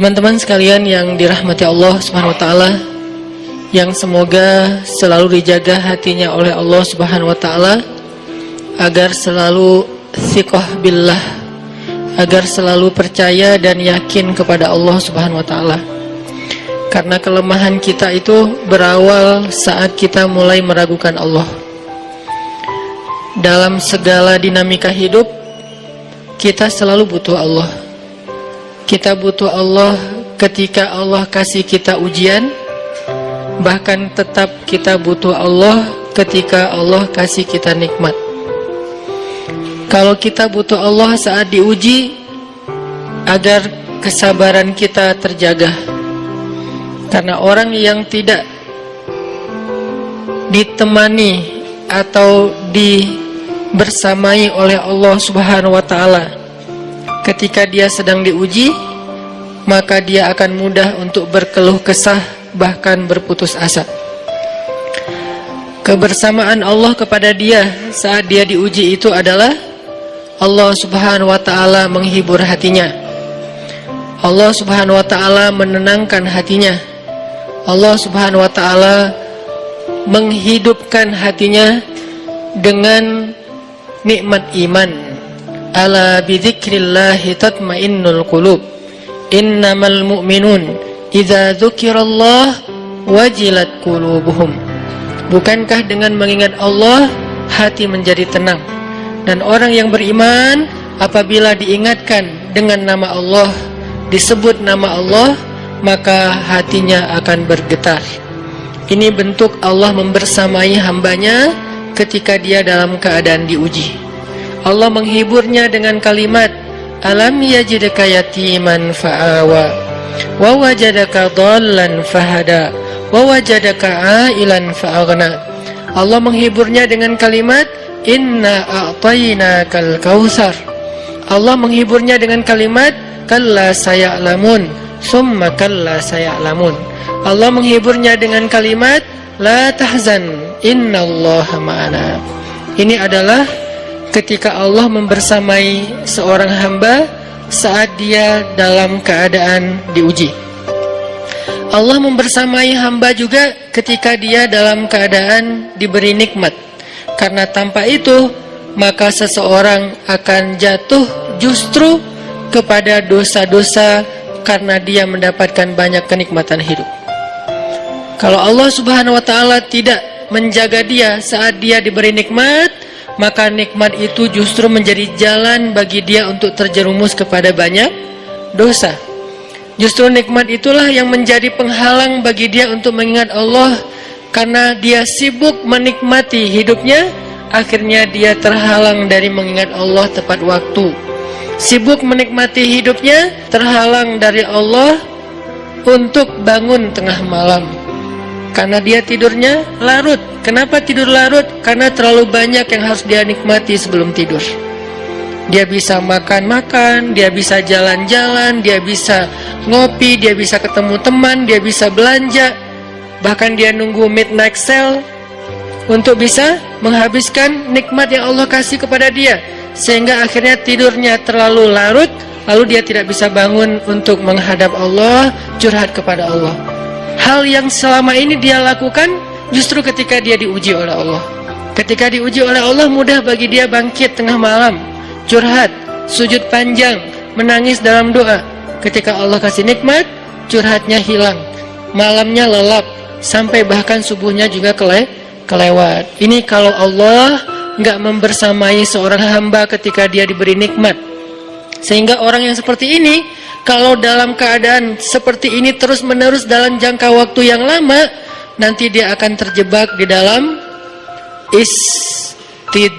Teman-teman sekalian yang dirahmati Allah Subhanahu wa taala, yang semoga selalu dijaga hatinya oleh Allah Subhanahu wa taala agar selalu thiqah billah, agar selalu percaya dan yakin kepada Allah Subhanahu wa taala. Karena kelemahan kita itu berawal saat kita mulai meragukan Allah. Dalam segala dinamika hidup, kita selalu butuh Allah. Kita butuh Allah ketika Allah kasih kita ujian, bahkan tetap kita butuh Allah ketika Allah kasih kita nikmat. Kalau kita butuh Allah saat diuji, agar kesabaran kita terjaga. Karena orang yang tidak ditemani atau dibersamai oleh Allah Subhanahu wa taala ketika dia sedang diuji, maka dia akan mudah untuk berkeluh kesah, bahkan berputus asa. Kebersamaan Allah kepada dia saat dia diuji itu adalah Allah Subhanahu wa taala menghibur hatinya. Allah Subhanahu wa taala menenangkan hatinya. Allah Subhanahu wa taala menghidupkan hatinya dengan nikmat iman. Ala bidzikrillahi tatmainnul qulub. Innamal mu'minun idza dzukirallah wajilat qulubuhum. Bukankah dengan mengingat Allah hati menjadi tenang? Dan orang yang beriman apabila diingatkan dengan nama Allah, disebut nama Allah, maka hatinya akan bergetar. Ini bentuk Allah membersamai hambanya ketika dia dalam keadaan diuji. Allah menghiburnya dengan kalimat, alam yajidka yatiman fa'awa wa wajadaka dhallan fahada wa wajadaka ailan fa'aghna. Allah menghiburnya dengan kalimat, inna a'tainakal kautsar. Allah menghiburnya dengan kalimat, kalla saya'lamun summa kalla saya'lamun. Allah menghiburnya dengan kalimat, la tahzan innallaha ma'ana. Ini adalah ketika Allah membersamai seorang hamba saat dia dalam keadaan diuji. Allah membersamai hamba juga ketika dia dalam keadaan diberi nikmat. Karena tanpa itu, maka seseorang akan jatuh justru kepada dosa-dosa karena dia mendapatkan banyak kenikmatan hidup. Kalau Allah Subhanahu wa taala tidak menjaga dia saat dia diberi nikmat, maka nikmat itu justru menjadi jalan bagi dia untuk terjerumus kepada banyak dosa. Justru nikmat itulah yang menjadi penghalang bagi dia untuk mengingat Allah. Karena dia sibuk menikmati hidupnya, akhirnya dia terhalang dari mengingat Allah tepat waktu. Sibuk menikmati hidupnya, terhalang dari Allah untuk bangun tengah malam. Karena dia tidurnya larut. Kenapa tidur larut? Karena terlalu banyak yang harus dia nikmati sebelum tidur. Dia bisa makan-makan, dia bisa jalan-jalan, dia bisa ngopi, dia bisa ketemu teman, dia bisa belanja. Bahkan dia nunggu midnight sale untuk bisa menghabiskan nikmat yang Allah kasih kepada dia. Sehingga akhirnya tidurnya terlalu larut, lalu dia tidak bisa bangun untuk menghadap Allah, curhat kepada Allah. Hal yang selama ini dia lakukan justru ketika dia diuji oleh Allah. Ketika diuji oleh Allah, mudah bagi dia bangkit tengah malam, curhat, sujud panjang, menangis dalam doa. Ketika Allah kasih nikmat, curhatnya hilang, malamnya lelap, sampai bahkan subuhnya juga kelewat. Ini kalau Allah nggak membersamai seorang hamba ketika dia diberi nikmat. Sehingga orang yang seperti ini, kalau dalam keadaan seperti ini terus-menerus dalam jangka waktu yang lama, nanti dia akan terjebak di dalam istidraj.